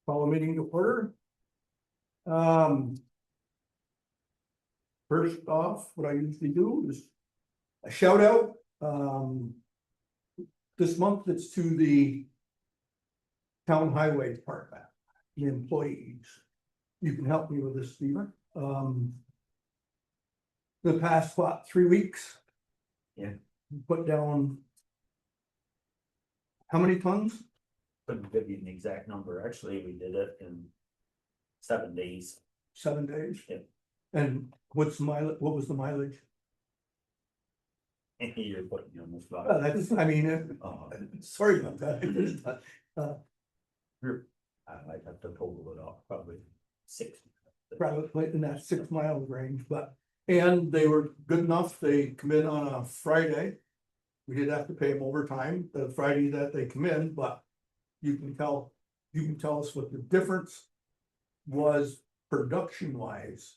Call a meeting to order. First off, what I usually do is a shout out. This month it's to the town highway department, the employees. You can help me with this, Stephen. The past, 3 weeks? Yeah. Put down how many tons? Couldn't give you an exact number. Actually, we did it in 7 days. 7 days? Yeah. And what's the mileage? What was the mileage? You're putting me on the spot. Well, that's, I mean, sorry about that. I'd have to total it off, probably 60. Probably in that 6 mile range, but, and they were good enough, they come in on a Friday. We did have to pay them overtime, the Friday that they come in, but you can tell us what the difference was production wise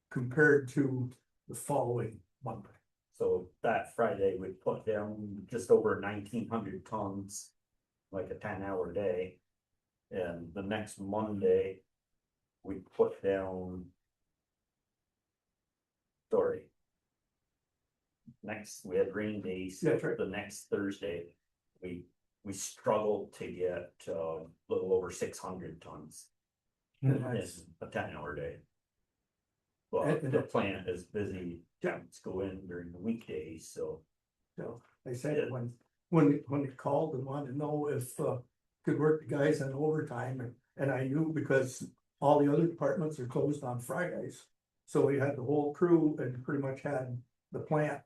compared to the following Monday. So that Friday, we put down just over 1,900 tons, like a 10-hour day. And the next Monday, we put down. We had rain days. That's right. The next Thursday, we struggled to get a little over 600 tons in a 10-hour day. But the plant is busy. Temps go in during the weekdays, so I said when it called and wanted to know if could work the guys on overtime, and I knew because all the other departments are closed on Fridays. So we had the whole crew and pretty much had the plant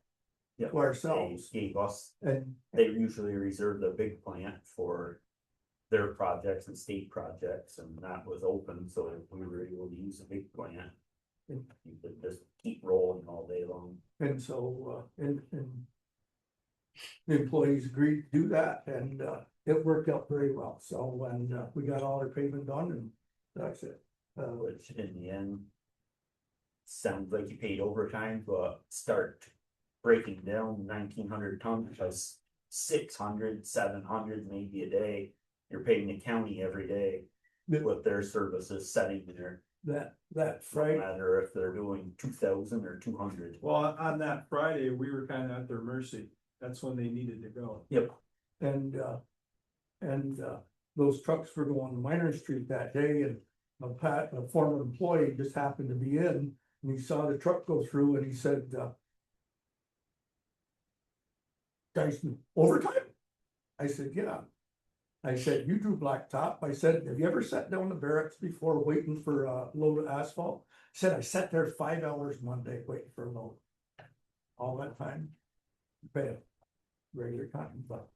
to ourselves. They gave us, And they usually reserve the big plant for their projects and state projects, and that was open, so we were able to use the big plant. You could just keep rolling all day long. And so, and the employees agreed to do that, and it worked out very well. So when we got all our pavement done, and that's it. Which in the end sounds like you paid overtime, but start breaking down 1,900 tons plus 600, 700 maybe a day. You're paying the county every day with their services setting there. That Friday, No matter if they're doing 2,000 or 200. Well, on that Friday, we were kind of at their mercy. That's when they needed to go. Yep. and those trucks were going to Minor Street that day, and a former employee just happened to be in, and he saw the truck go through, and he said, guys, overtime? I said, yeah. I said, you drew blacktop. I said, have you ever sat down the barracks before waiting for a load of asphalt? I said, I sat there 5 hours Monday waiting for a load. All that time, bad, regular time, but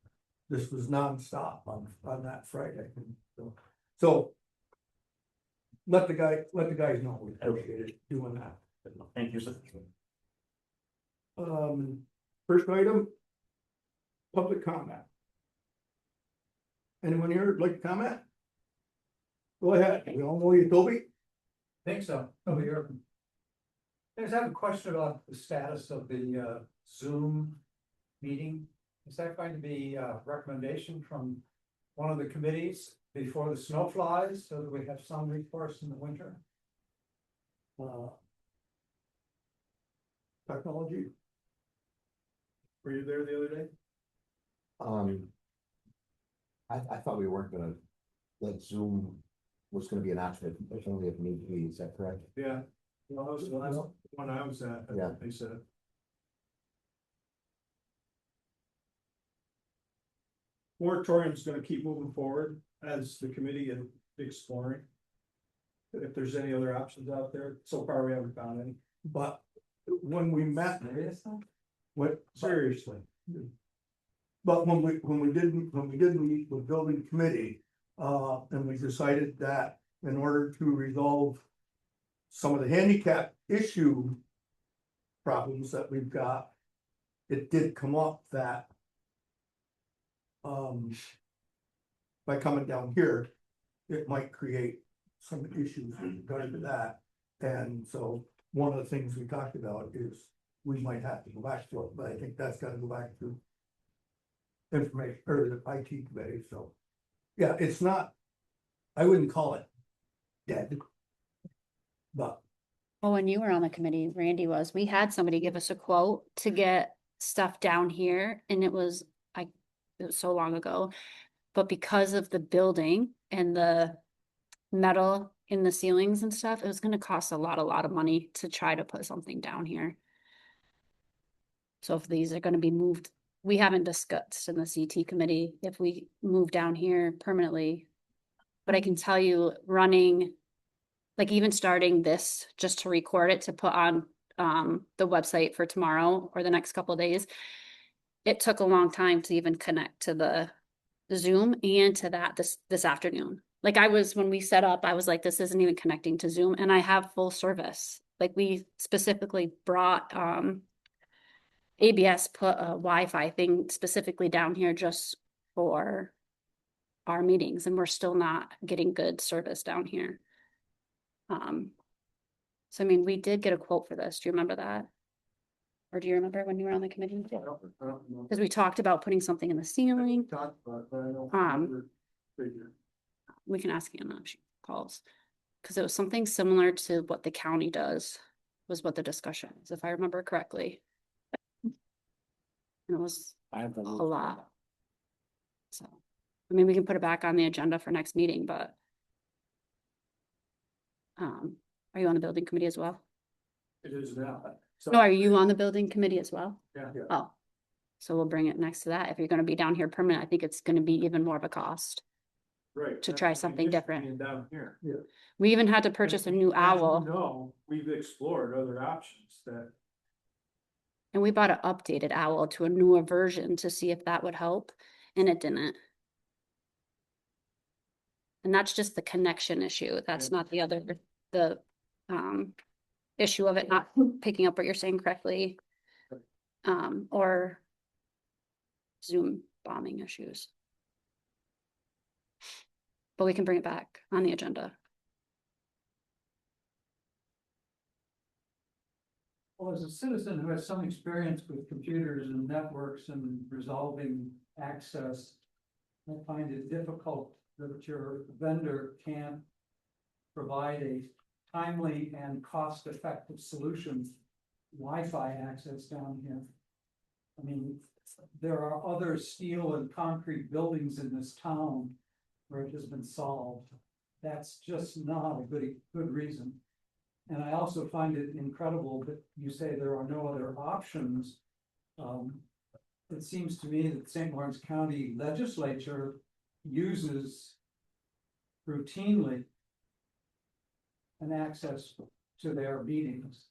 this was nonstop on that Friday. So let the guys know we appreciate doing that. Thank you, sir. First item, public comment. Anyone here would like to comment? Go ahead. We all know you, Toby. Think so. Over here. I just have a question about the status of the Zoom meeting. Is that going to be a recommendation from one of the committees before the snow flies, so that we have some recourse in the winter? Technology. Were you there the other day? I thought we weren't gonna, that Zoom was gonna be an option if only if need be, is that correct? Yeah. Well, that was the last one I was at. Yeah. They said. Moratorium's gonna keep moving forward as the committee is exploring. If there's any other options out there, so far we haven't found any. But when we met, what, Seriously. but when we did meet with building committee, and we decided that in order to resolve some of the handicap issue problems that we've got, it did come up that by coming down here, it might create some issues with regard to that. And so one of the things we talked about is we might have to go back to it, but I think that's gotta go back to information or the IT committee. So yeah, it's not I wouldn't call it dead. But Well, when you were on the committee, Randy was, we had somebody give us a quote to get stuff down here and it was so long ago. But because of the building and the metal in the ceilings and stuff, it was gonna cost a lot of money to try to put something down here. So if these are gonna be moved, we haven't discussed in the CT committee if we move down here permanently. But I can tell you, running, like even starting this, just to record it, to put on the website for tomorrow or the next couple of days, it took a long time to even connect to the Zoom and to that this afternoon. Like when we set up, I was like, this isn't even connecting to Zoom, and I have full service. Like we specifically brought ABS put a Wi-Fi thing specifically down here just for our meetings, and we're still not getting good service down here. So I mean, we did get a quote for this. Do you remember that? Or do you remember when you were on the committee? I don't know. Because we talked about putting something in the ceiling. Talked about it, but I don't Um, remember figure. We can ask Anna if she calls. Because it was something similar to what the county does, was what the discussion is, if I remember correctly. And it was I have a lot. So, I mean, we can put it back on the agenda for next meeting, but are you on the building committee as well? It is now. So- No, are you on the building committee as well? Yeah. Oh, so we'll bring it next to that. If you're gonna be down here permanent, I think it's gonna be even more of a cost. Right. to that's try the something issue different. being Down here. We even had to purchase a new owl, No, we've explored other options that, and we bought an updated owl to a newer version to see if that would help, and it didn't. And that's just the connection issue. That's not the issue of it not picking up what you're saying correctly. Or Zoom bombing issues. But we can bring it back on the agenda. Well, as a citizen who has some experience with computers and networks and resolving access, I find it difficult that your vendor can't provide a timely and cost-effective solution, Wi-Fi access down here. I mean, there are other steel and concrete buildings in this town where it has been solved. That's just not a good reason. And I also find it incredible that you say there are no other options. It seems to me that St. Lawrence County Legislature uses routinely an access to their meetings.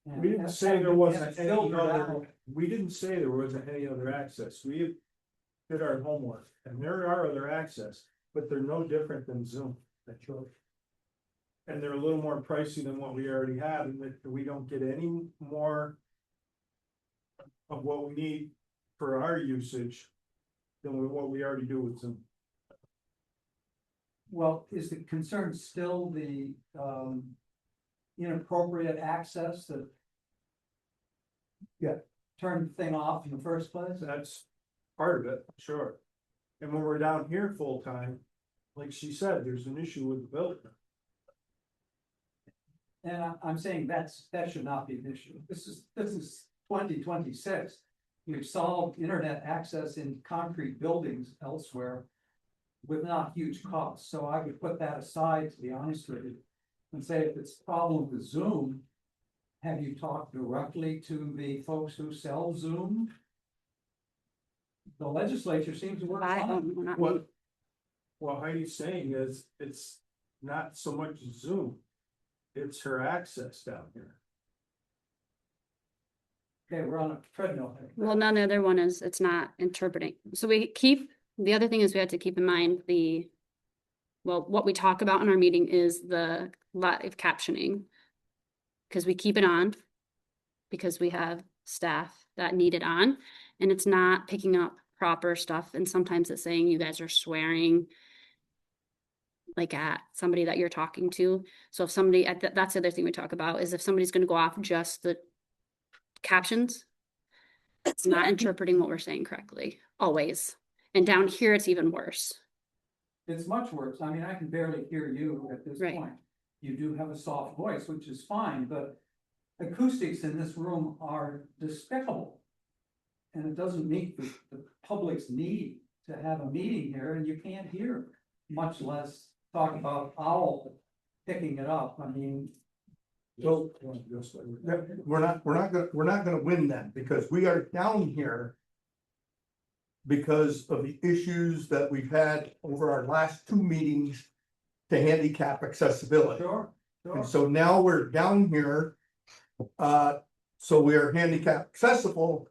And we didn't that's say there been wasn't any filtered other, out. we didn't say there wasn't any other access. We did our homework and there are other access, but they're no different than Zoom. That's right. And they're a little more pricey than what we already have, and that we don't get any more of what we need for our usage than what we already do with Zoom. Well, is the concern still the inappropriate access that? Yeah. Turned the thing off in the first place? That's part of it, sure. And when we're down here full time, like she said, there's an issue with the building. And I'm saying that should not be an issue. This is 2026. We've solved internet access in concrete buildings elsewhere with not huge costs. So I would put that aside, to be honest with you, and say if it's a problem with Zoom, have you talked directly to the folks who sell Zoom? The legislature seems to work fine. Not me. What Heidi's saying is, it's not so much Zoom. It's her access down here. Okay, we're on a treadmill here. Well, none other one is, it's not interpreting. So the other thing is we have to keep in mind what we talk about in our meeting is the live captioning. Because we keep it on, because we have staff that need it on, and it's not picking up proper stuff. And sometimes it's saying you guys are swearing like at somebody that you're talking to. So if somebody, that's the other thing we talk about, is if somebody's gonna go off just the captions, it's not interpreting what we're saying correctly, always. And down here, it's even worse. It's much worse. I mean, I can barely hear you at this Right. point. You do have a soft voice, which is fine, but acoustics in this room are despicable. And it doesn't meet the public's need to have a meeting here, and you can't hear, much less talk about owl picking it up. I mean, So we're not gonna win that because we are down here. Because of the issues that we've had over our last two meetings to handicap accessibility. sure, And sure. so now we're down here. So we are handicap accessible,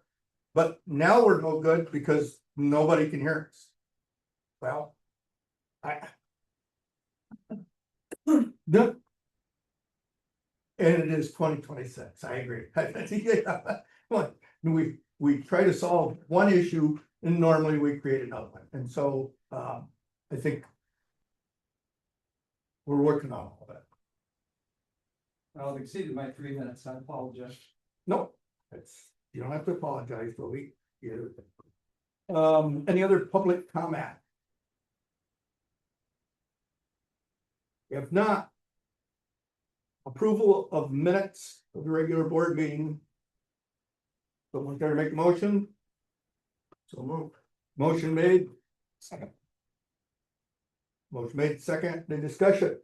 but now we're no good because nobody can hear us. Well. No. And it is 2026, I agree. Yeah. What, we try to solve one issue and normally we create another one, and so, I think. We're working on all that. I've exceeded my 3 minutes. I apologize. No, it's, you don't have to apologize, but any other public comment? If not. Approval of minutes of the regular board meeting. Someone care to make a motion? So move. Motion made. Second. Motion made second, the discussion.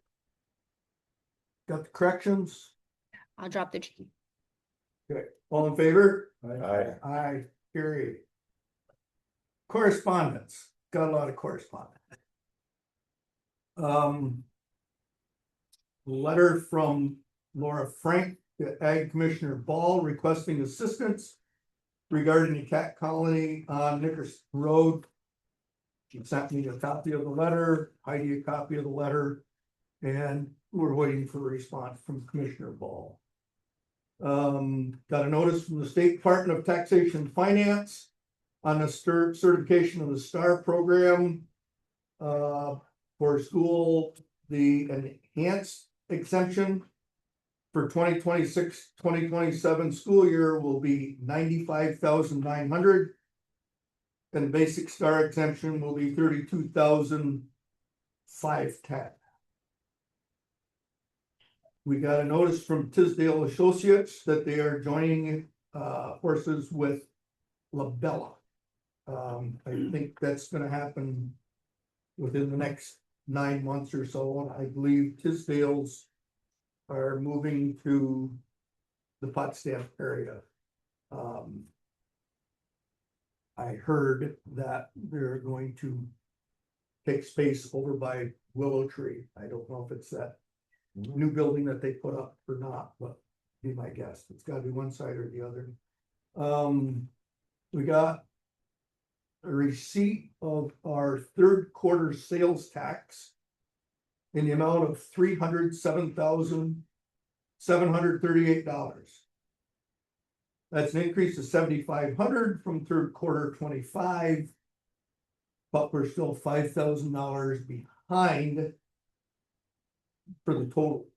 Got the corrections? I'll drop the G. Okay, all in favor? Aye. Aye, carry. Correspondence, got a lot of correspondence. Letter from Laura Frank to Ag Commissioner Ball requesting assistance regarding the cat colony on Nickers Road. She sent me a copy of the letter, Heidi a copy of the letter, and we're waiting for a response from Commissioner Ball. Got a notice from the State Department of Taxation and Finance on the certification of the STAR program for school, the enhanced exemption for 2026-2027 school year will be 95,900. And the basic STAR exemption will be 32,510. We got a notice from Tisdale Associates that they are joining forces with Labella. I think that's gonna happen within the next 9 months or so. I believe Tisdale's are moving to the Potsdam area. I heard that they're going to take space over by Willow Tree. I don't know if it's that new building that they put up or not, but be my guess. It's gotta be one side or the other. We got a receipt of our third quarter sales tax in the amount of $307,738. That's an increase of $7,500 from third quarter 25. But we're still $5,000 behind for the total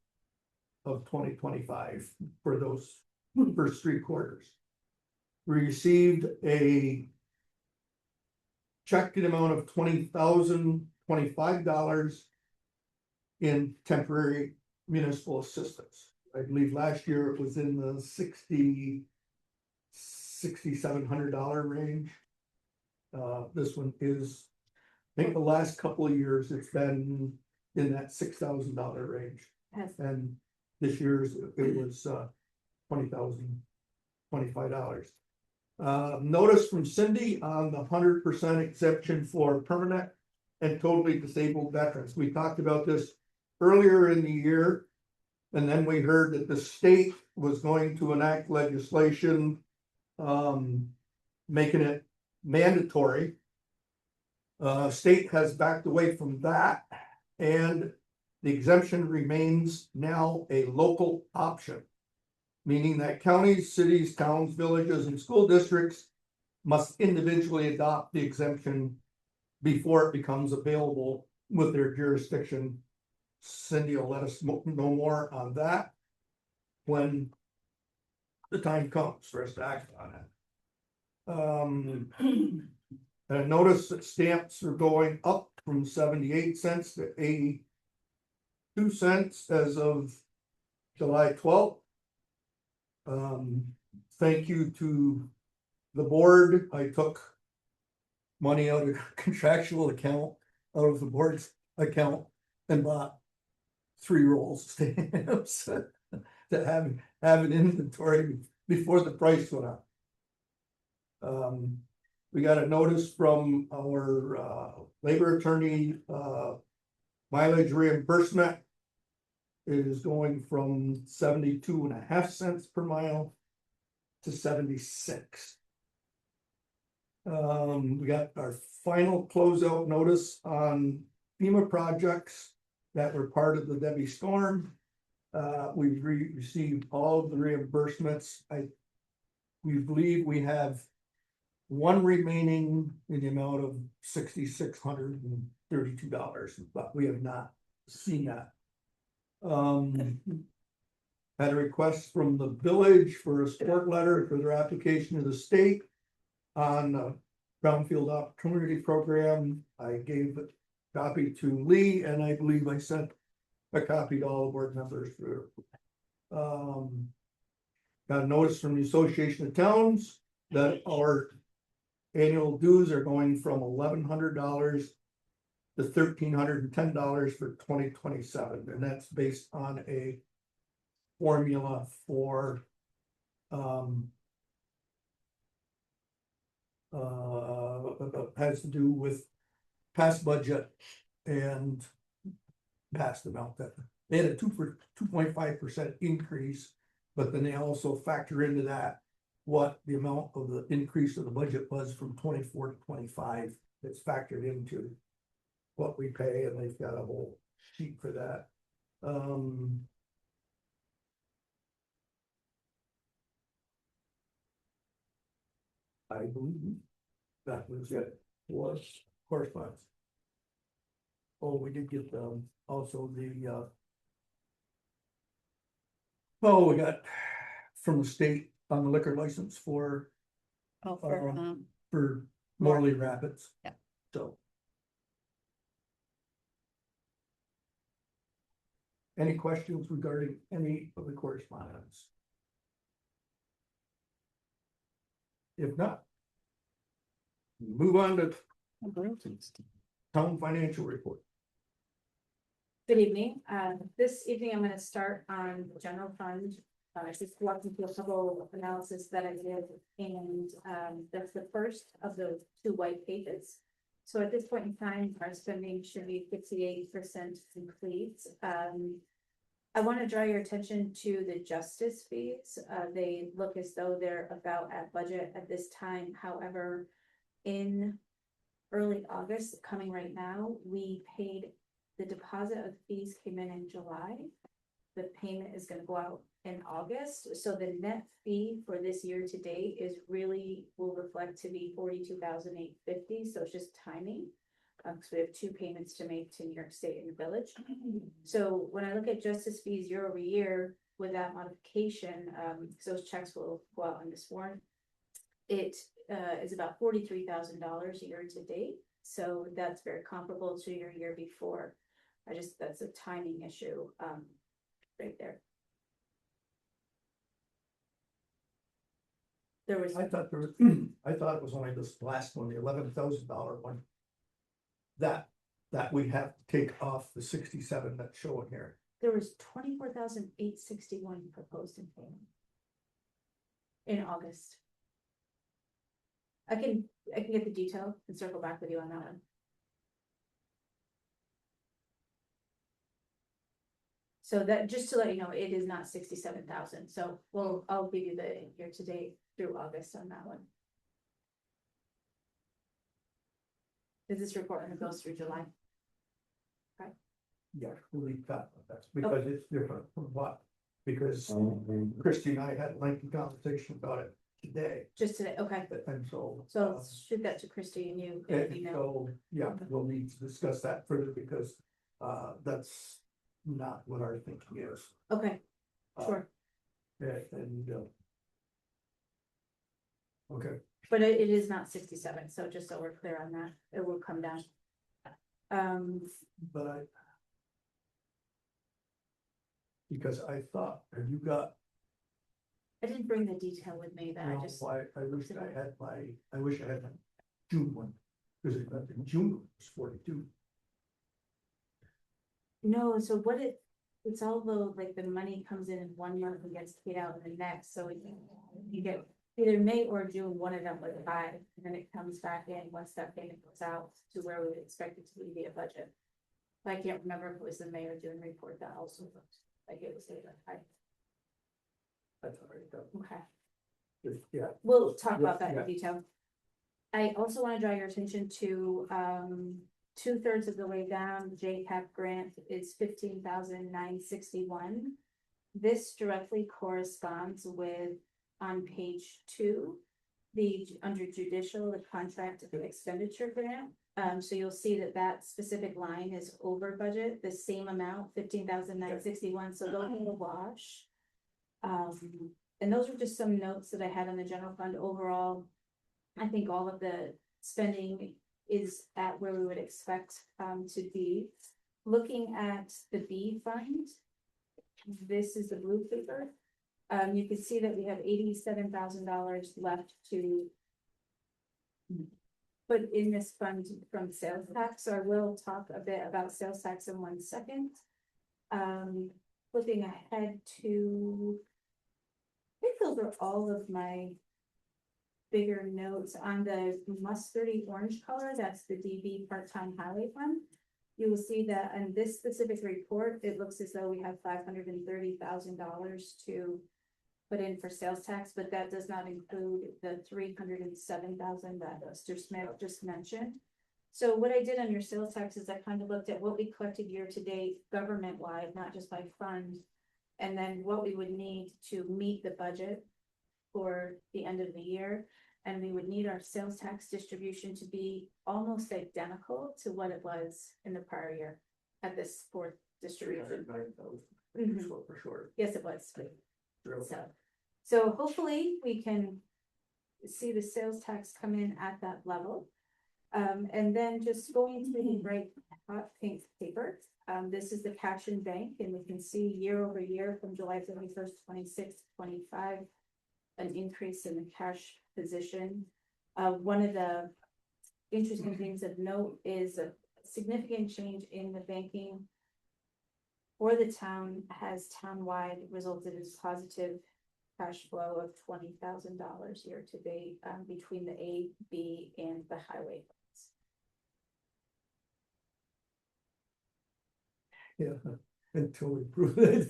of 2025 for those first 3 quarters. We received a check in the amount of $20,025 in temporary municipal assistance. I believe last year it was in the $6,700 range. This one is, I think the last couple of years, it's been in that $6,000 range. Yes. And this year's, it was $20,025. Notice from Cindy on the 100% exemption for permanent and totally disabled veterans. We talked about this earlier in the year. And then we heard that the state was going to enact legislation making it mandatory. State has backed away from that, and the exemption remains now a local option, meaning that counties, cities, towns, villages, and school districts must individually adopt the exemption before it becomes available with their jurisdiction. Cindy will let us know more on that when the time comes for us to act on it. I noticed that stamps are going up from 78 cents to 82 cents as of July 12th. Thank you to the board. I took money out of contractual account, out of the board's account, and bought 3 rolls of stamps to have an inventory before the price went up. We got a notice from our labor attorney, mileage reimbursement is going from 72.5 cents per mile to 76. We got our final closeout notice on FEMA projects that were part of the Debbie storm. We've received all of the reimbursements. We believe we have one remaining in the amount of $6,632, but we have not seen that. Had a request from the village for a support letter for their application to the state on the Brownfield Opportunity Program. I gave a copy to Lee, and I believe I sent a copy to all the board members for. Got a notice from the Association of Towns that our annual dues are going from $1,100 to $1,310 for 2027, and that's based on a formula for has to do with past budget and past amount. That they had a 2.5% increase, but then they also factor into that what the amount of the increase of the budget was from 24 to 25. That's factored into what we pay, and they've got a whole sheet for that. I believe that was it. Was correspondence. Oh, we did get also the oh, we got from the state on the liquor license for Oh, for Morley Rapids. Yeah. So. Any questions regarding any of the correspondence? If not, move on to town financial report. Good evening. This evening I'm gonna start on the general fund. Just walking through a couple of analysis that I did, and that's the first of the 2 white pages. So at this point in time, our spending should be 58% complete. I want to draw your attention to the justice fees. They look as though they're about at budget at this time. However, in early August, coming right now, we paid the deposit of fees came in July. The payment is going to go out in August. So the net fee for this year to date is really will reflect to be $42,850. So it's just timing. Because we have 2 payments to make to New York State and the village. So when I look at justice fees year over year with that modification, because those checks will go out on this warrant, it is about $43,000 year to date. So that's very comparable to your year before. That's a timing issue right there. There was. I thought I thought it was only this last one, the $11,000 one. That we have to take off the 67 that's showing here. There was 24,861 proposed in payment in August. I can get the detail and circle back with you on that one. So that, just to let you know, it is not 67,000. So I'll give you the year to date through August on that one. Is this report and it goes through July? Yeah, really cut. That's because it's different from what, because Christy and I had a lengthy conversation about it today. Just today, okay. And so. So I'll shoot that to Christy and you. And so, yeah, we'll need to discuss that further because that's not what our thinking is. Okay, sure. And okay. But it is not 67, so just so we're clear on that, it will come down. But because I thought, have you got, I didn't bring the detail with me that I no, just, I wish I wish I had my June one. Because in June was 42. no, so what it's all though, like the money comes in 1 month and gets paid out in the next, so you get either May or June, one of them was 5, and then it comes back in once that payment goes out to where we would expect it to be via budget. I can't remember if it was the May or June report that also looked like it was like 5. That's all right, though. Okay. Yeah, We'll talk about that Yeah. in detail. I also want to draw your attention to, 2/3 of the way down, JCAP grant is 15,961. This directly corresponds with, on page 2, under judicial, the contract expenditure grant. So you'll see that that specific line is over budget, the same amount, 15,961, so those will wash. And those are just some notes that I had on the general fund overall. I think all of the spending is at where we would expect to be. Looking at the B fund, this is the blue paper. You can see that we have $87,000 left to put in this fund from sales tax, so I will talk a bit about sales tax in 1 second. Looking ahead to, I think those are all of my bigger notes on the mustardy orange color, that's the DB part-time highway fund. You will see that in this specific report, it looks as though we have $530,000 to put in for sales tax, but that does not include the $307,000 that Mr. Smith just mentioned. So what I did on your sales tax is I kind of looked at what we collected year to date government-wide, not just by fund, and then what we would need to meet the budget for the end of the year. And we would need our sales tax distribution to be almost identical to what it was in the prior year at this fourth distribution. 309,000, for sure. Yes, it was. Really. So hopefully we can see the sales tax come in at that level. And then just going through the bright hot pink paper, this is the cash in bank, and we can see year over year from July 31st, 26 to 25, an increase in the cash position. One of the interesting things of note is a significant change in the banking for the town has townwide resulted in positive cash flow of $20,000 year to date, between the A, B, and the highway funds. Yeah, until we prove it.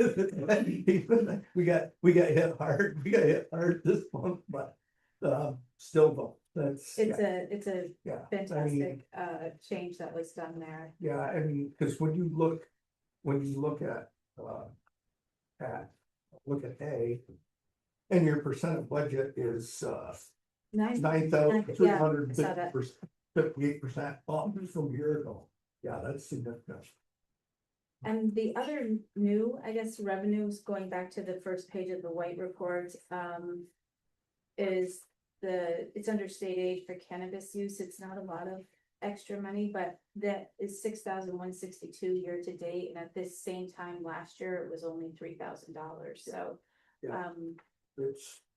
We got hit hard, this month, but, still though, that's. It's a Yeah, fantastic, change that was done there. yeah, I mean, cause when you look at, A, and your percent of budget is, 9,350%, 58% up from a year ago. Yeah, that's significant. And the other new, I guess, revenues, going back to the first page of the white report, is it's under state aid for cannabis use. It's not a lot of extra money, but that is 6,162 year to date, and at this same time last year, it was only $3,000. So, Yeah.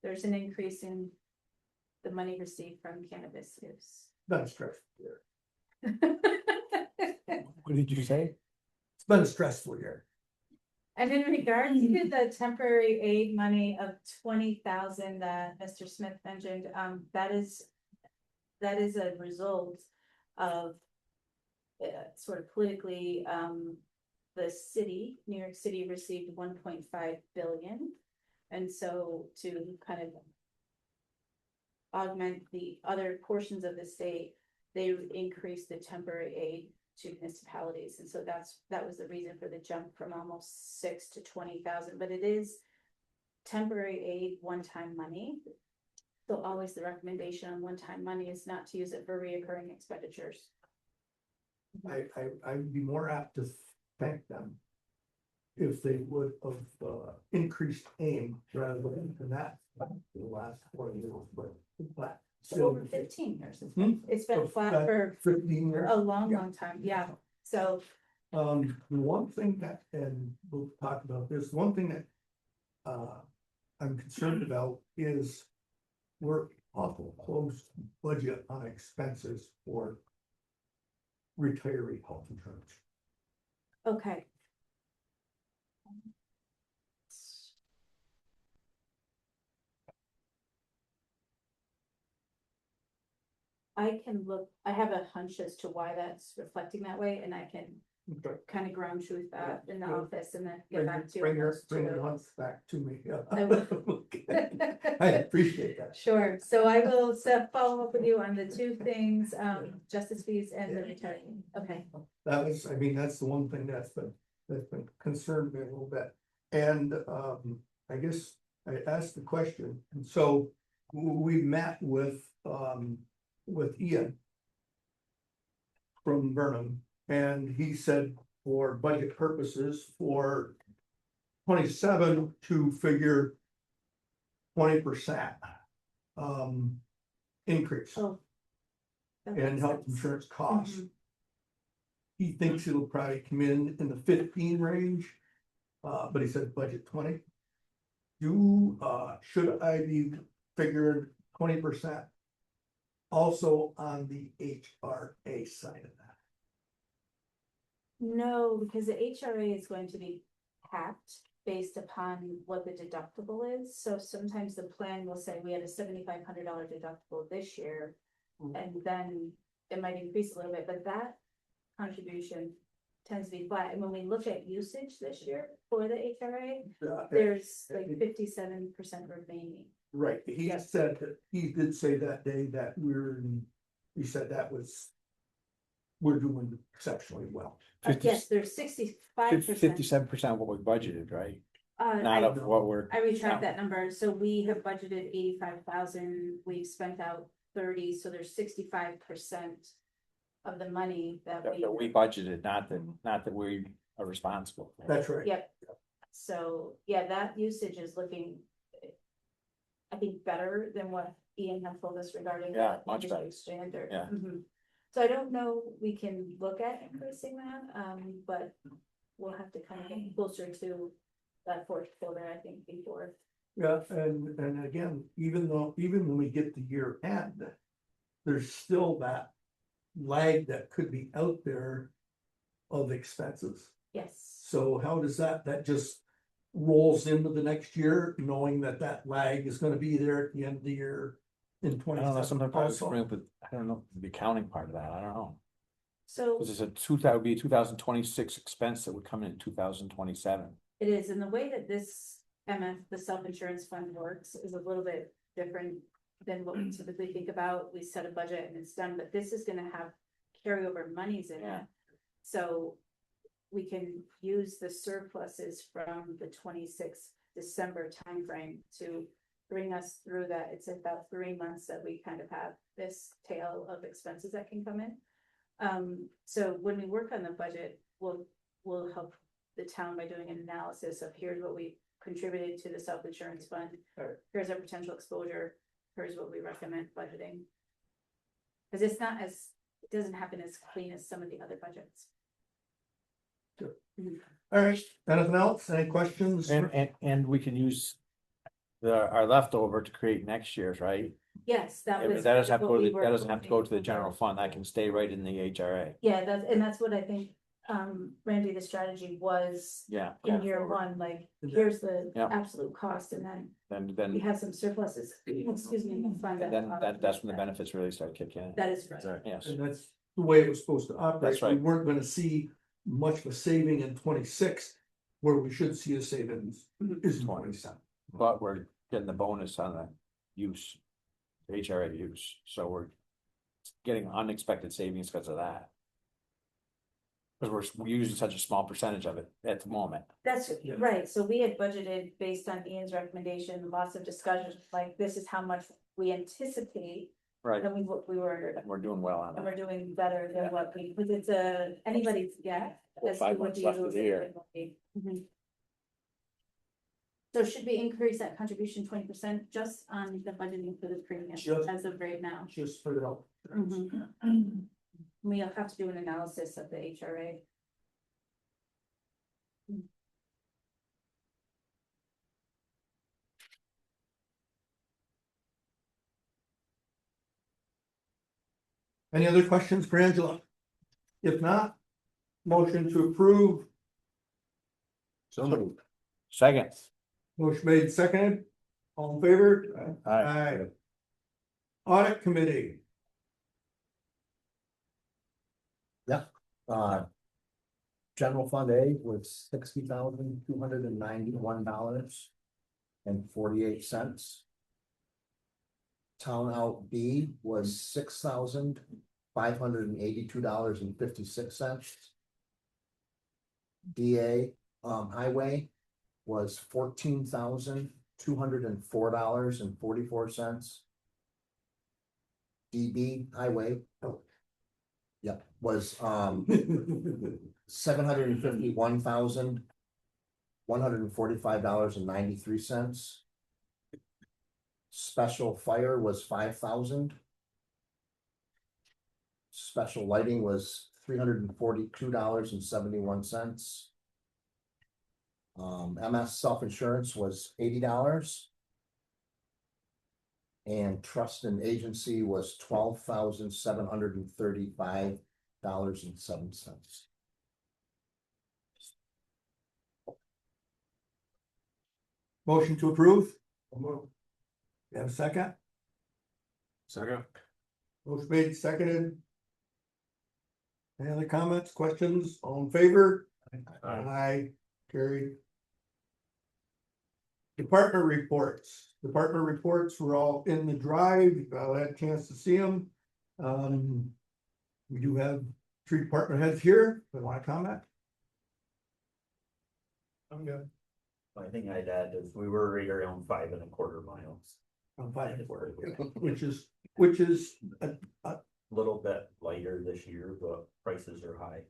there's an increase in the money received from cannabis use. Been a stressful year. What did you say? It's been a stressful year. And in regards to the temporary aid money of 20,000 that Mr. Smith mentioned, that is a result of sort of politically, the city, New York City received 1.5 billion. And so to kind of augment the other portions of the state, they increased the temporary aid to municipalities, and so that was the reason for the jump from almost 6 to 20,000. But it is temporary aid, one-time money. So always the recommendation on one-time money is not to use it for reoccurring expenditures. I would be more apt to thank them if they would have increased aim rather than that for the last 4 years, but So over 15 years, Hmm? it's been flat for 15 years. a long time, yeah. So, The one thing that, and we'll talk about this, one thing that. I'm concerned about is. We're awful close to budget on expenses for. Retiree health insurance. okay. I can look, I have a hunch as to why that's reflecting that way, and I can Okay. kind of ground truth that in the Yeah. office and then get back to you. Bring on your, those bring two your items. lunch back to me, yeah. I will. Okay. I appreciate that. Sure, so I will follow up with you on the two things, justice fees and the retirement, okay. That was, I mean, that's the one thing that's been concerned me a little bit. And, I guess I asked the question, and so we met with Ian from Burnham, and he said for budget purposes for 27 to figure 20% increase Oh. That in makes health sense. insurance costs. Mhm. He thinks it'll probably come in the 15 range, but he said budget 20. Should I be figured 20% also on the HRA side of that? No, because the HRA is going to be capped based upon what the deductible is, so sometimes the plan will say we had a $7,500 deductible this year. And then it might increase a little bit, but that contribution tends to be flat, and when we look at usage this year for the HRA, there's like 57% remaining. Right, he Yes. said that, he did say that day that he said that was. We're doing exceptionally well. Yes, there's 65%. 57% of what we budgeted, right? Not I of what we're. I retract that number, so we have budgeted 85,000, we've spent out 30, so there's 65% of the money that That we budgeted, not that we are responsible. for. That's right. Yep. So, yeah, that usage is looking. I think better than what Ian had told us regarding. Yeah, the much industry better. Standard. Yeah. Mhm. So I don't know, we can look at increasing that, but we'll have to kind of get closer to that fourth quarter, I think, before. Yeah, and again, even when we get the year end, there's still that lag that could be out there of expenses. Yes, So how does that just rolls into the next year, knowing that lag is gonna be there at the end of the year in I don't know, 27 sometimes I also. bring up I don't know, the accounting part of that, I don't know. so Cause it's that would be a 2026 expense that would come in 2027. it is, and the way that this the self-insurance fund works is a little bit different than what we typically think about. We set a budget and it's done, but this is gonna have carryover monies in it. Yeah. So we can use the surpluses from the 26th December timeframe to bring us through that. It's about 3 months that we kind of have this tail of expenses that can come in. So when we work on the budget, we'll help the town by doing an analysis of here's what we contributed to the self-insurance fund. Right. Here's our potential exposure, here's what we recommend budgeting. Cause it doesn't happen as clean as some of the other budgets. All right, anything else? Any questions? And we can use our leftover to create next year's, right? Yes, that That was. doesn't have to what go we to, were that doesn't have to go to the hoping. general fund, that can stay right in the HRA. Yeah, that's what I think, Randy, the strategy was Yeah, in year one, like, here's the Yeah. absolute cost, and then we then have some surpluses, excuse me, in the fund. that's when the benefits really start kicking in. That is right. Yes, And that's the way it was supposed to operate. That's right. We weren't gonna see much of a saving in 26, where we should see a savings is in 27. but we're getting the bonus on the use, HRA use, so we're getting unexpected savings because of that. Because we're using such a small percentage of it at the moment. That's Yeah. right, so we had budgeted based on Ian's recommendation, lots of discussions, like, this is how much we anticipate, Right, and we were, and we're doing well on and that. we're doing better than what we, because it's anybody's guess. Well, as to 5 what months the left of the year. utilization will be. Mhm. So should we increase that contribution 20% just on the budgeting for the premium Just- as of right now? Just for the health. Mhm. We'll have to do an analysis of the HRA. Any other questions for Angela? If not, motion to approve, So moved. Second. motion made, seconded, all in favor? Aye. Audit committee, Uh. General fund A was $60,291.48. Town out B was $6,582.56. DA, highway was $14,204.44. DB highway. Yep, was $751,145.93. Special fire was 5,000. Special lighting was $342.71. MS self-insurance was $80. And trust and agency was $12,735.07. motion to approve? You have a second? Second. Motion made, seconded. Any other comments, questions, all in favor? Aye, carried. Department reports were all in the drive, I had a chance to see them. We do have 3 department heads here, if they want to comment. I'm good. I think I'd add is we were right around 5.25 miles. I'm fine for it, which is A little bit lighter this year, but prices are high.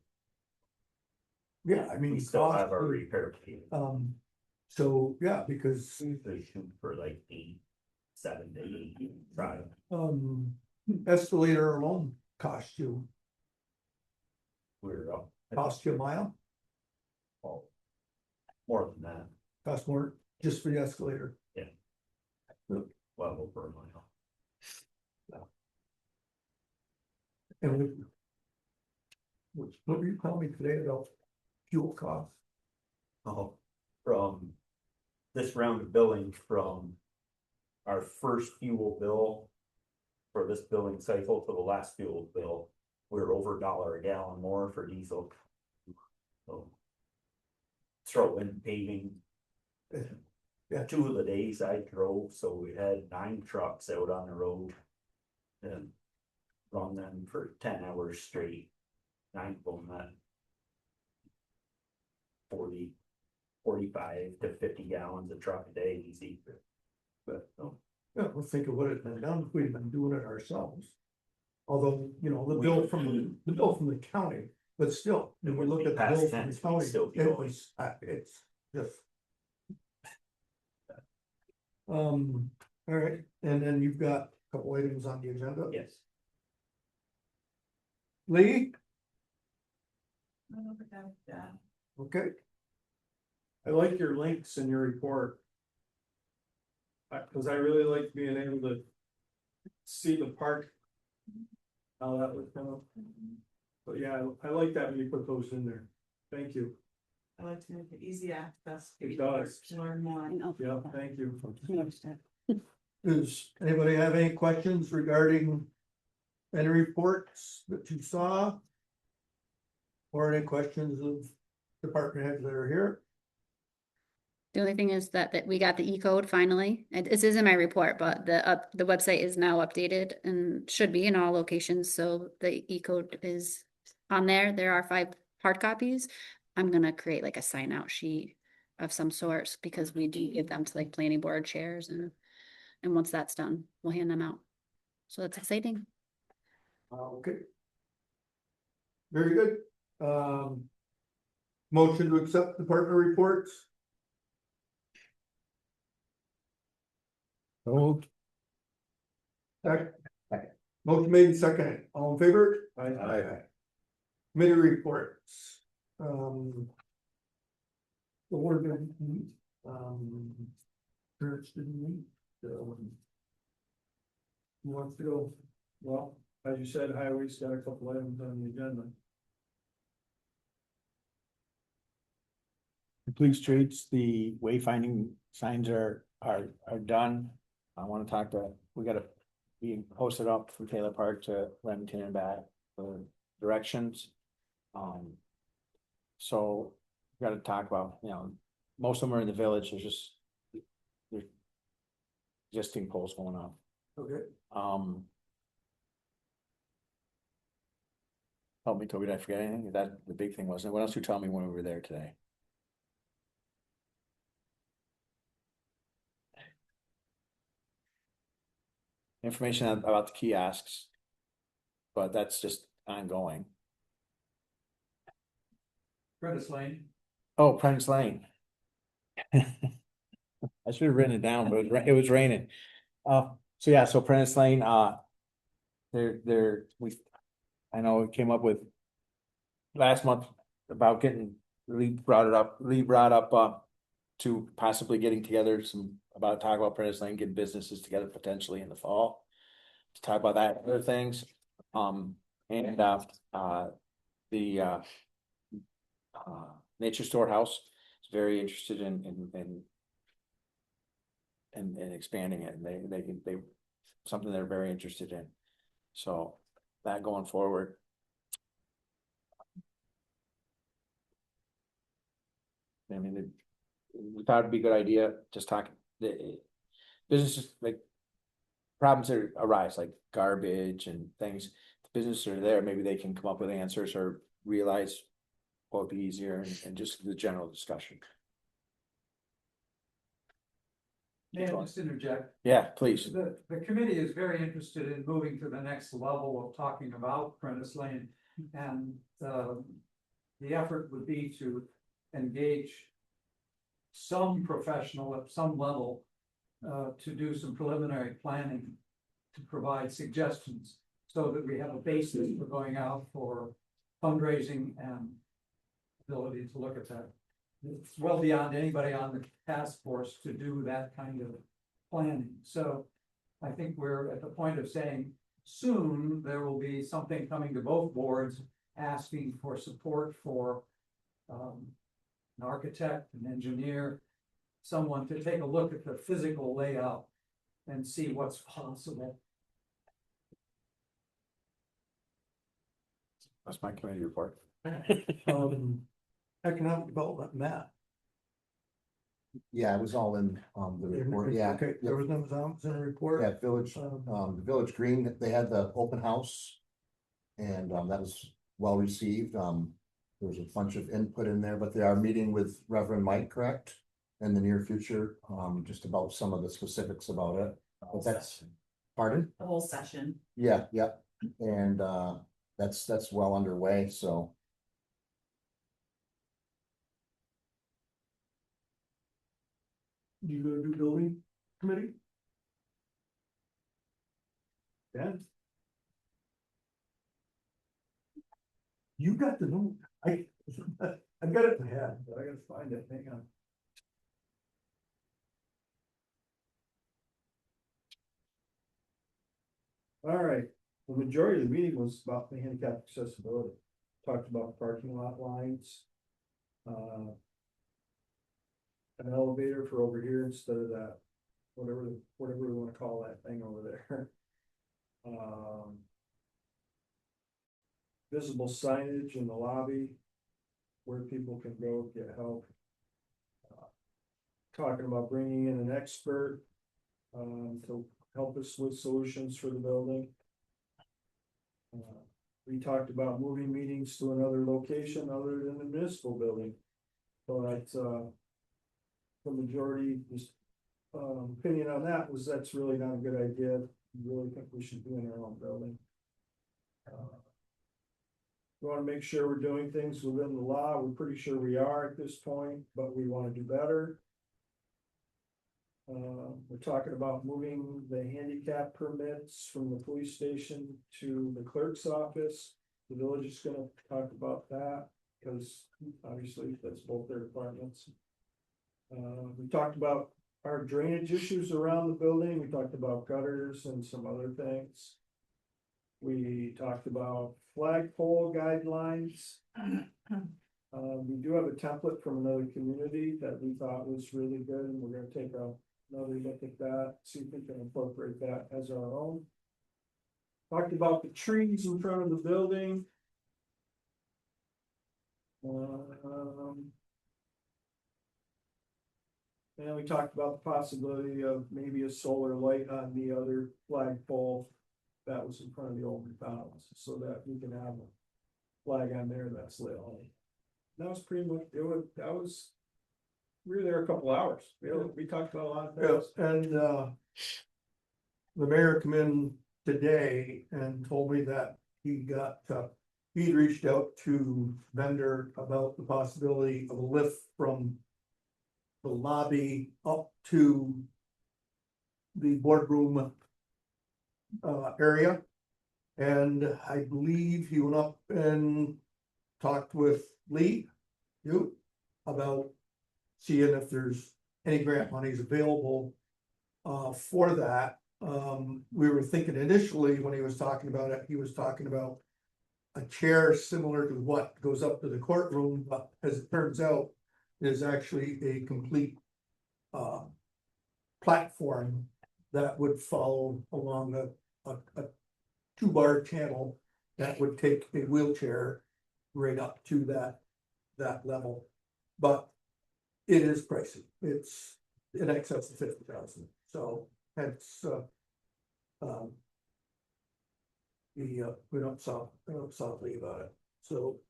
yeah, I mean. We still cost have our per- repair fee. So, yeah, because, They shoot for like 7 to 8. Right. escalator alone cost you We're up. a mile, Well, more than that, cost more just for the escalator. well over a mile. And what were you calling me today about fuel costs? Oh, from this round of billing from our first fuel bill for this billing cycle to the last fuel bill, we're over $1 a gallon more for diesel. So throw in paving. Yeah. 2 of the days I drove, so we had 9 trucks out on the road. And run them for 10 hours straight. 9 of them at 45 to 50 gallons a truck a day easy. But, yeah, we'll think of what it'd been done if we'd been doing it ourselves. Although, you know, the bill from the county, but still, when we look at the Past bill from the tense, we'd county, still be it going. was, it's just. All right, and then you've got a couple items on the agenda. Yes. Lee? Okay, I like your links in your report. Cause I really like being able to see the park. How that would come up. But yeah, I like that when you put those in there. Thank you. I like to make it easy access. for It people does. To learn more. Yeah, thank you. does anybody have any questions regarding any reports that you saw? Or any questions of department heads that are here? The only thing is that we got the E-code finally. This is in my report, but the website is now updated and should be in all locations, so the E-code is on there. There are 5 hard copies. I'm gonna create like a sign out sheet of some sorts because we do give them to like planning board chairs and once that's done, we'll hand them out. So that's exciting. Okay. Very good. Motion to accept department reports. Moved. Second. Motion made and seconded. All in favor? I, Committee reports. The board didn't meet, Church didn't meet, so. Who wants to go? Well, as you said, highway's got a couple items on the agenda. Complete streets, the wayfinding signs are done. I wanna talk to, we gotta be posted up from Taylor Park to Remington and back for directions. So we gotta talk about, most of them are in the village, there's existing poles going up. Okay. Help me, Toby, did I forget anything? That the big thing wasn't it? What else you tell me when we were there today? Information about the kiosks. But that's just ongoing. Prentice Lane. Oh, Prentice Lane. I should have written it down, but it was raining. So yeah, so Prentice Lane, I know it came up with last month about getting, Lee brought up to possibly getting together talk about Prentice Lane, getting businesses together potentially in the fall. To talk about that, other things, the Nature Storehouse is very interested in expanding it, and they something they're very interested in. So that going forward. I mean, we thought it'd be a good idea, just talking, the businesses, like problems that arise, like garbage and things, the businesses are there, maybe they can come up with answers or realize what would be easier and just the general discussion. May I just interject? Yeah, please. The committee is very interested in moving to the next level of talking about Prentice Lane. And the effort would be to engage some professional at some level to do some preliminary planning, to provide suggestions, so that we have a basis for going out for fundraising and ability to look at that. It's well beyond anybody on the task force to do that kind of planning. So I think we're at the point of saying soon there will be something coming to both boards asking for support for an architect, an engineer, someone to take a look at the physical layout and see what's possible. That's my committee report. Economic development map. Yeah, it was all in, the report, yeah. Okay, there was no zones in the report. Yeah, Village, the Village Green, they had the open house. And, that was well received, there was a bunch of input in there, but they are meeting with Reverend Mike, correct? In the near future, just about some of the specifics about it, but that's, pardon? The whole session. Yeah, yeah, and, that's well underway, so. You gonna do building committee? Yeah. You got the note. I got it in my head, but I gotta find it, hang on. All right, the majority of the meeting was about the handicap accessibility, talked about parking lot lines. An elevator for over here instead of that, whatever we wanna call that thing over there. Visible signage in the lobby, where people can go get help. Talking about bringing in an expert, to help us with solutions for the building. We talked about moving meetings to another location other than the municipal building. But, the majority, just, opinion on that was that's really not a good idea. We really think we should be in our own building. We wanna make sure we're doing things within the law. We're pretty sure we are at this point, but we wanna do better. We're talking about moving the handicap permits from the police station to the clerk's office. The village is gonna talk about that, because obviously that's both their departments. We talked about our drainage issues around the building, we talked about gutters and some other things. We talked about flagpole guidelines. We do have a template from another community that we thought was really good, and we're gonna take another look at that, see if we can incorporate that as our own. Talked about the trees in front of the building. And we talked about the possibility of maybe a solar light on the other flagpole that was in front of the old McDonald's, so that we can have a flag on there that's lit on. That was pretty much, we were there a couple hours, we talked about a lot of things. Yes, and the mayor come in today and told me that he'd reached out to vendor about the possibility of a lift from the lobby up to the boardroom area. And I believe he went up and talked with Lee, about seeing if there's any grant monies available for that. We were thinking initially when he was talking about it, he was talking about a chair similar to what goes up to the courtroom, but as it turns out, is actually a complete platform that would follow along a 2-bar channel that would take a wheelchair right up to that level. But it is pricey. It's in excess of 50,000. So that's we don't softly about it. So,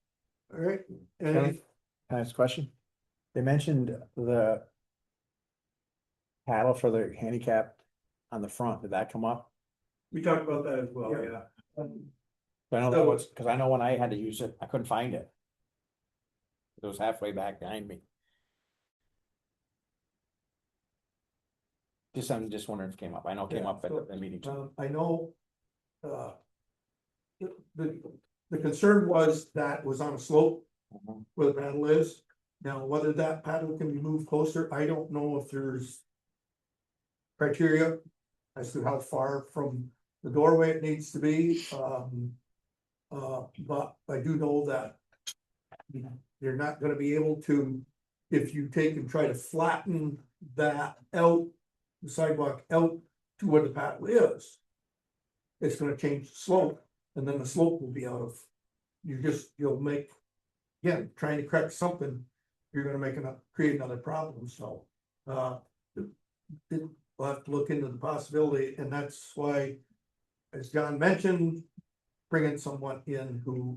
all right. Can I ask a question? They mentioned the paddle for the handicap on the front. Did that come up? We talked about that as well, Yeah. yeah. I know that was, because I know when I had to use it, I couldn't find it. It was halfway back behind me. I'm just wondering if it came up. I know it came up at the meeting too. I know. The concern was that was on a slope Mhm. where the paddle is. Now, whether that paddle can be moved closer, I don't know if there's criteria as to how far from the doorway it needs to be. But I do know that you're not gonna be able to, if you take and try to flatten that out, the sidewalk out to where the paddle is, it's gonna change the slope, and then the slope will be out of, you'll make, again, trying to correct something, you're gonna create another problem, so. We'll have to look into the possibility, and that's why, as John mentioned, bringing someone in who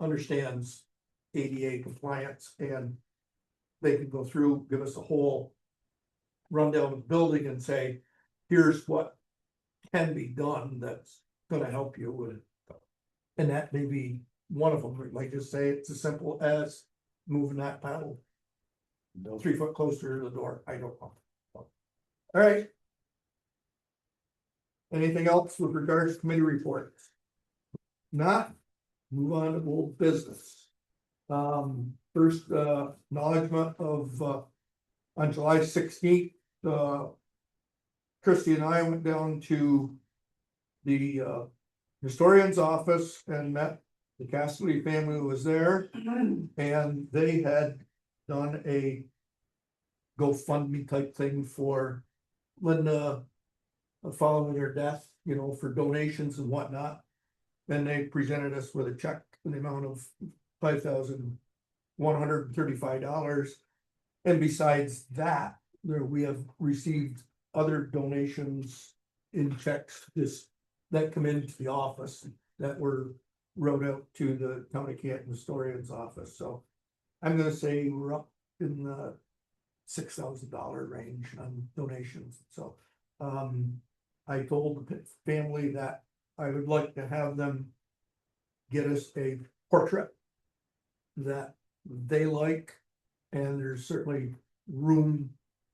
understands ADA compliance, and they can go through, give us a whole rundown of the building and say, here's what can be done that's gonna help you with it. And that may be one of them. It might just say it's as simple as moving that paddle 3 foot closer to the door. I don't know. All right. Anything else with regards to committee reports? Not, move on to old business. First, acknowledgement of, on July 16th, Christy and I went down to the historian's office and met the Cassidy family who was there, and they had done a GoFundMe type thing for Linda following her death, for donations and whatnot. Then they presented us with a check in the amount of $5,135. And besides that, we have received other donations in checks that come into the office that were wrote out to the county Canton historian's office. So I'm gonna say we're up in the $6,000 range on donations. So I told the family that I would like to have them get us a portrait that they like, and there's certainly room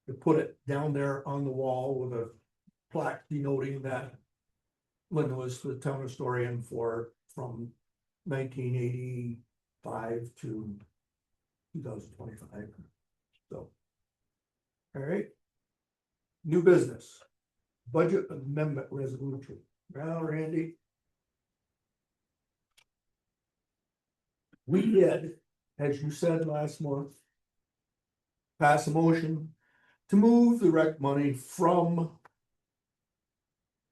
to put it down there on the wall with a plaque denoting that Linda was the town historian from 1985 to 2025. So. All right. New business. Budget amendment resolution. Well, Randy. We did, as you said last month. Pass a motion to move the rec money from.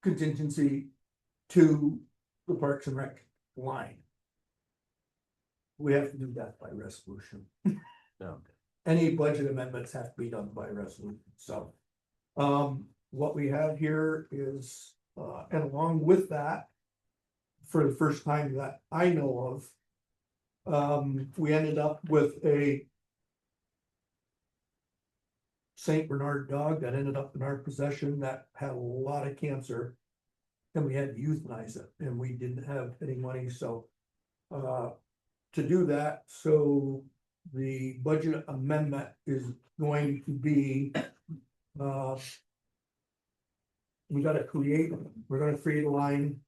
Contingency to the Parks and Rec line. We have to do that by resolution. No. Any budget amendments have to be done by resolution, so. What we have here is, and along with that. For the first time that I know of. We ended up with a. Saint Bernard dog that ended up in our possession that had a lot of cancer. And we had to euthanize it, and we didn't have any money, so. To do that, so the budget amendment is going to be. We're gonna create a line.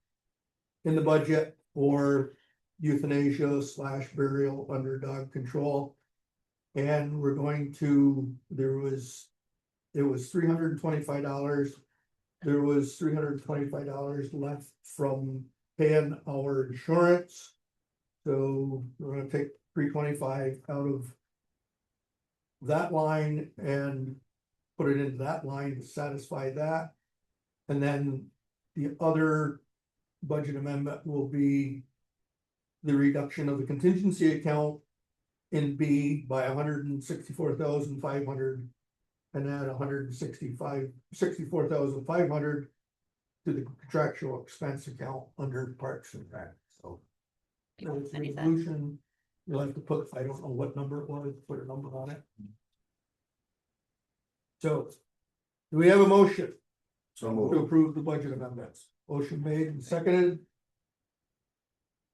In the budget for euthanasia / burial under dog control. And we're going to, it was $325. There was $325 left from paying our insurance. So we're gonna take $325 out of. That line and put it into that line to satisfy that. And then the other budget amendment will be. The reduction of the contingency account. In B by $164,500. And add $64,500. To the contractual expense account under Parks and Rec, so. There's a resolution, you'll have to put, I don't know what number it was, put a number on it. So, do we have a motion So to moved. approve the budget amendments? Motion made and seconded.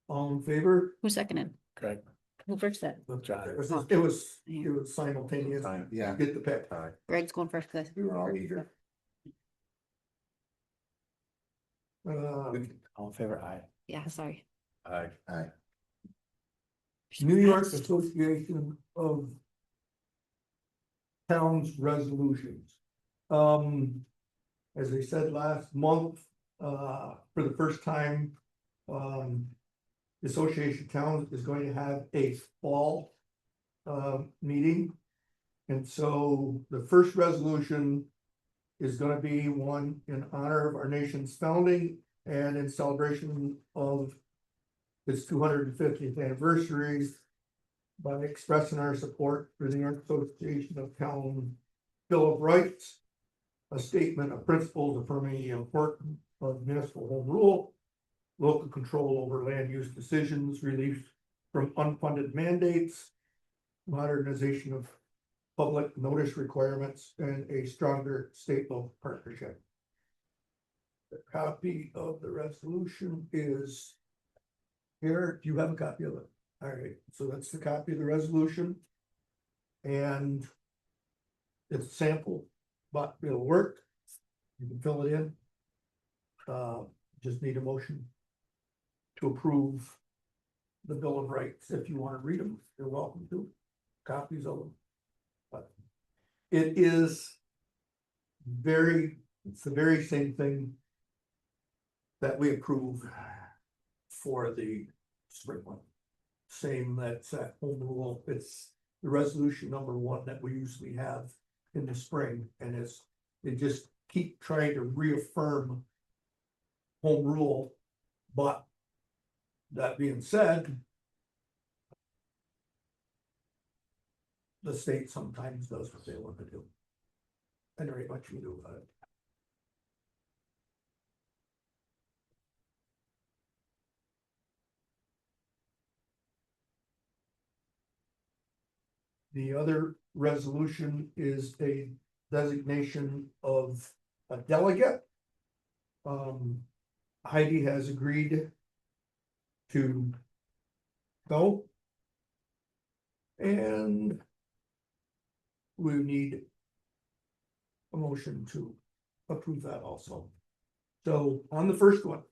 All in favor? Who seconded? Craig. Who first said? It was simultaneous. Yeah. Get the pick. Greg's going first, guys. We were all eager. All in favor, aye. Yeah, sorry. Aye. Aye. New York Association of Towns Resolutions. As I said last month, for the first time, the Association of Towns is going to have a fall meeting. And so the first resolution is gonna be one in honor of our nation's founding and in celebration of its 250th anniversary by expressing our support for the New York Association of Town Bill of Rights, a statement of principles affirming the importance of municipal home rule, local control over land use decisions, relief from unfunded mandates, modernization of public notice requirements, and a stronger state-local partnership. The copy of the resolution is here. Do you have a copy of it? All right, so that's the copy of the resolution. And it's a sample, but it'll work. You can fill it in. Just need a motion to approve the Bill of Rights. If you want to read them, you're welcome to. Copies of them. But it is it's the very same thing that we approve for the spring one. Same, that's that home rule. It's the resolution number 1 that we usually have in the spring, and they just keep trying to reaffirm home rule. But that being said, the state sometimes does what they want to do. And there ain't much you can do about it. The other resolution is a designation of a delegate. Heidi has agreed to go. And we need a motion to approve that also. So on the first one,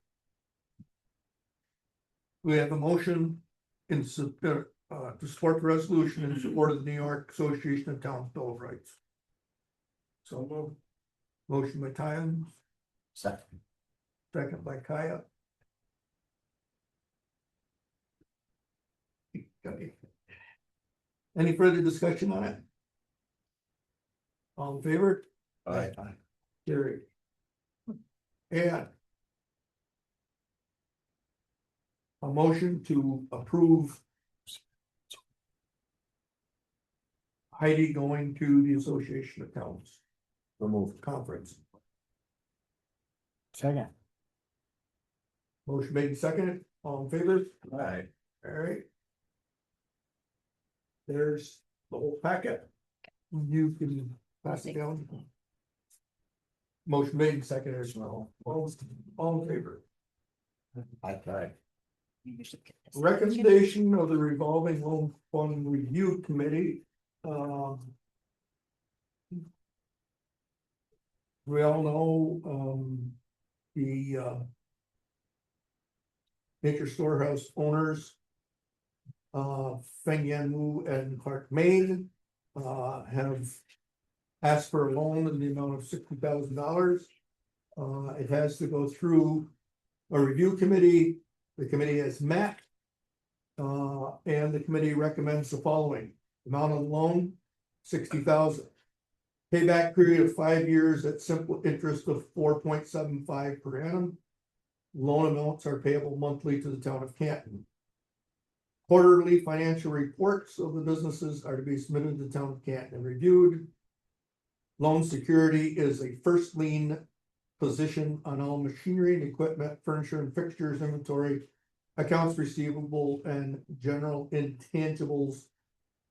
We have a motion in support, to support the resolution in support of the New York Association of Towns Bill of Rights. So moved. Motion by Tyne, Second. second by Kaya. Any further discussion on it? All in favor? Aye. Carried. And a motion to approve Heidi going to the Association of Towns Remove. Conference. Second. Motion made and seconded, all in favor? Aye. All right. There's the whole packet. You can pass it down. Motion made and seconded as well. All in favor? Aye. Recommendation of the revolving loan fund review committee. We all know, the, Nature Storehouse owners, Feng Yan Wu and Clark Maid, have asked for a loan in the amount of $60,000. It has to go through a review committee. The committee has met. And the committee recommends the following: amount of the loan, $60,000. Payback period of 5 years at simple interest of 4.75 per annum. Loan amounts are payable monthly to the town of Canton. Quarterly financial reports of the businesses are to be submitted to the town of Canton and reviewed. Loan security is a first lien position on all machinery and equipment, furniture and fixtures, inventory, accounts receivable, and general intangibles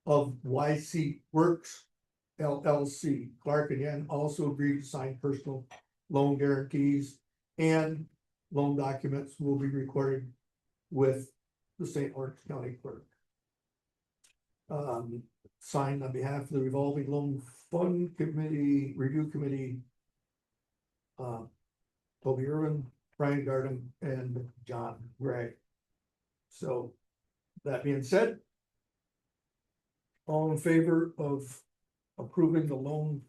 of YC Works LLC. Clark and Yen also agreed to sign personal loan guarantees, and loan documents will be recorded with the St. Lawrence County Clerk. Signed on behalf of the revolving loan fund committee, review committee. Toby Irwin, Brian Garden, and John Gray. So, that being said, all in favor of approving the loan?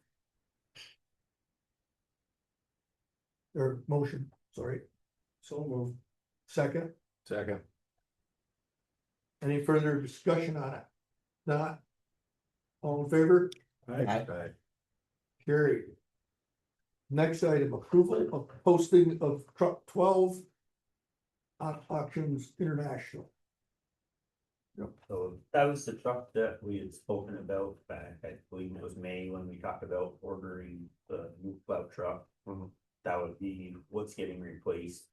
Or motion, sorry. So moved. Second, Second. any further discussion on it? Not? All in favor? Aye. Carried. Next item, approval of posting of truck 12 on Auctions International. So that was the truck that we had spoken about back, I believe it was May, when we talked about ordering the new plow truck. That would be what's getting replaced.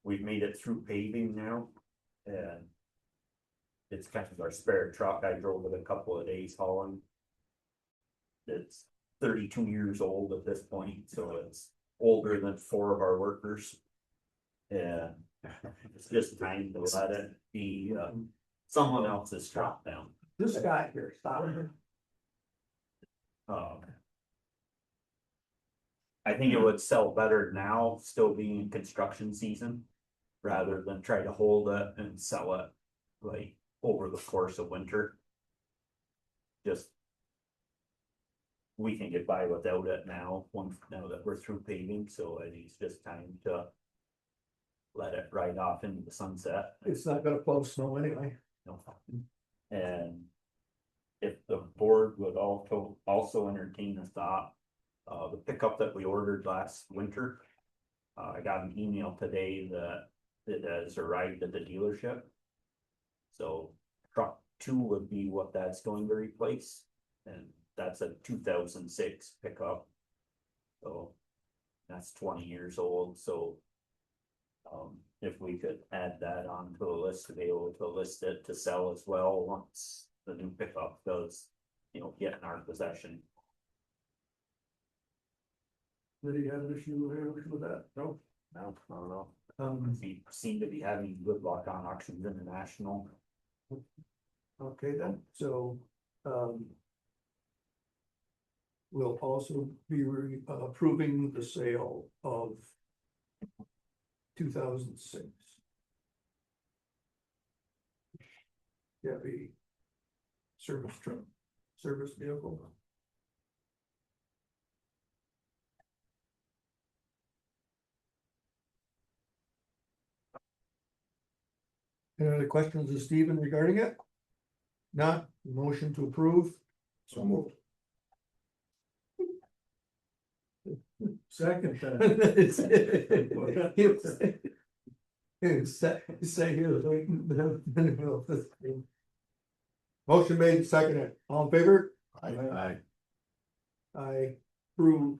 We've made it through paving now, and it's kind of our spare truck. I drove it a couple of days hauling. It's 32 years old at this point, so it's older than 4 of our workers. And it's just time to let it be someone else's truck now. This guy here, stop. I think it would sell better now, still being in construction season, rather than try to hold it and sell it like over the course of winter. Just we can get by without it now that we're through paving, so I think it's just time to let it ride off into the sunset. It's not gonna plow snow anyway. No. And if the board would also entertain the thought, the pickup that we ordered last winter. I got an email today that it has arrived at the dealership. So truck 2 would be what that's going to replace, and that's a 2006 pickup. So that's 20 years old, so if we could add that onto the list to be able to list it to sell as well once the new pickup does, get in our possession. Did he have an issue with that? No. No, I don't know. We seem to be having good luck on Auctions International. Okay then, so, we'll also be approving the sale of 2006. Chevy service truck, service vehicle. Any other questions of Stephen regarding it? Not, motion to approve. So moved. Second. Say here, motion made, seconded, all in favor? Aye. I approve.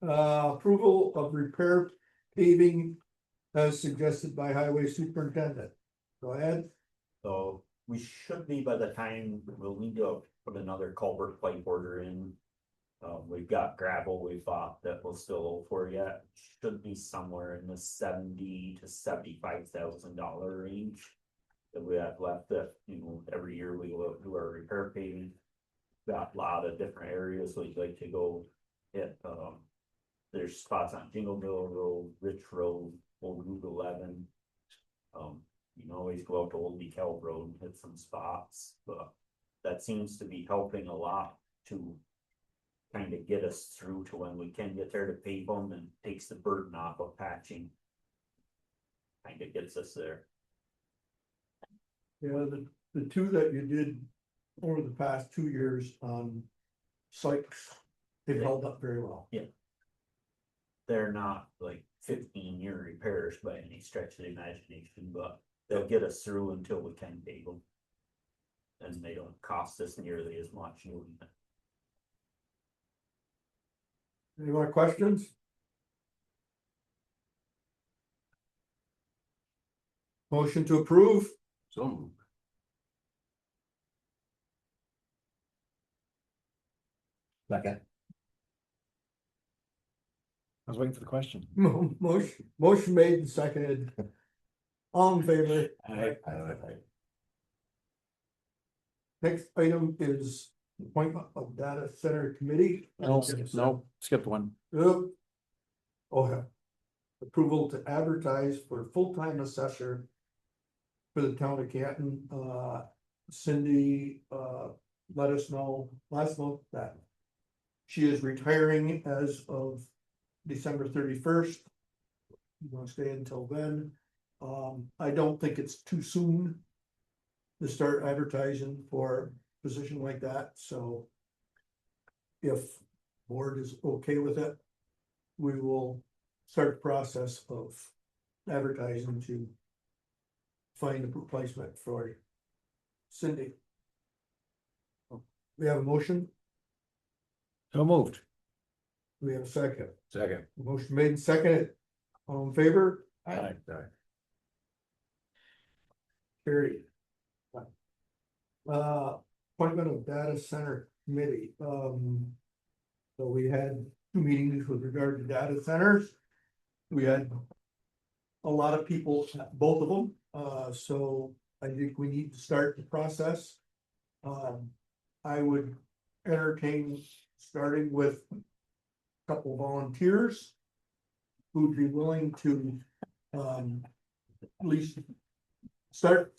Approval of repair paving as suggested by Highway Superintendent. Go ahead. So we should be, by the time we'll need to put another culvert pipe order in. We've got gravel we thought that we'll still owe for yet, should be somewhere in the $70,000 to $75,000 range. That we have left that, every year we go out and do our repair paving. Got a lot of different areas we'd like to go hit, there's spots on Jingleville Road, Rich Road, Old Route 11. You can always go out to Old DeKalb Road and hit some spots, but that seems to be helping a lot to kind of get us through to when we can get there to pave them and takes the burden off of patching. Kind of gets us there. Yeah, the two that you did over the past 2 years on Sykes, they've held up very well. They're not like 15-year repairs by any stretch of the imagination, but they'll get us through until we can pave them. And they don't cost us nearly as much doing it. Any more questions? Motion to approve, So moved. Second. I was waiting for the question. motion made and seconded. All in favor? Aye. Next item is appointment of data center committee. No, skipped one. Yep. Okay. Approval to advertise for full-time assessor for the town of Canton. Cindy, let us know last month that she is retiring as of December 31st. You want to stay until then? I don't think it's too soon to start advertising for a position like that, so if board is okay with it, we will start the process of advertising to find a replacement for Cindy. We have a motion, So moved. we have a second, Second. motion made and seconded, all in favor? Aye. Carried. Appointment of data center committee, so we had 2 meetings with regard to data centers. We had a lot of people at both of them, so I think we need to start the process. I would entertain starting with a couple volunteers who'd be willing to, at least start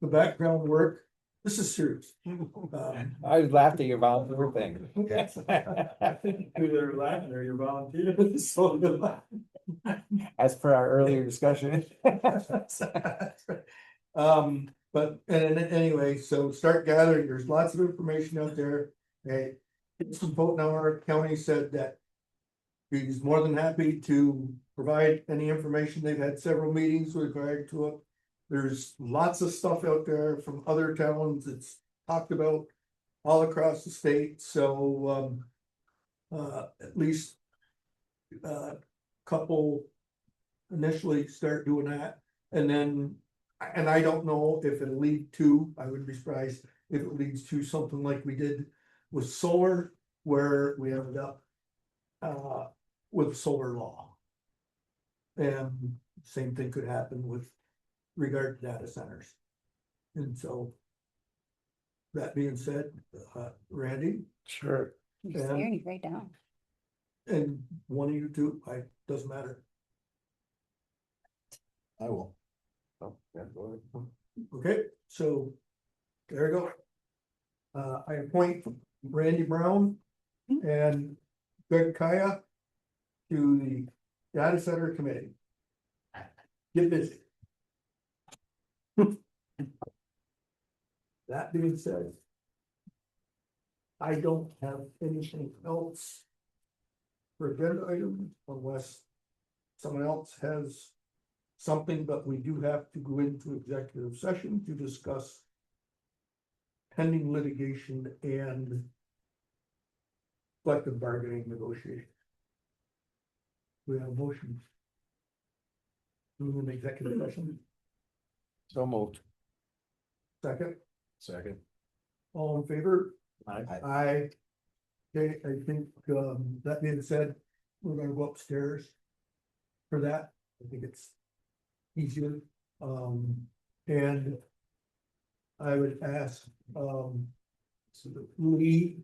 the background work. This is serious. I laughed at your volunteer thing. Either laughing or you're volunteering. So good. As per our earlier discussion. But anyway, so start gathering, there's lots of information out there. Hey, Potomac County said that he's more than happy to provide any information. They've had several meetings with regard to it. There's lots of stuff out there from other towns that's talked about all across the state, so at least couple initially start doing that, and then, and I don't know if it'll lead to, I would be surprised if it leads to something like we did with solar, where we ended up with solar law. And same thing could happen with regard to data centers. And so that being said, Randy, Sure. You're scaring me right down. and one of you two, doesn't matter. I will. Oh, yeah, go ahead. Okay, so there you go. I appoint Randy Brown and Greg Kaya to the Data Center Committee. Get busy. That being said, I don't have anything else for agenda item unless someone else has something, but we do have to go into executive session to discuss pending litigation and collective bargaining negotiation. We have motions. Move in executive session, So moved. second, Second. all in favor? Aye. Aye. Okay, I think, that being said, we're gonna go upstairs for that. I think it's easier, and I would ask, Lee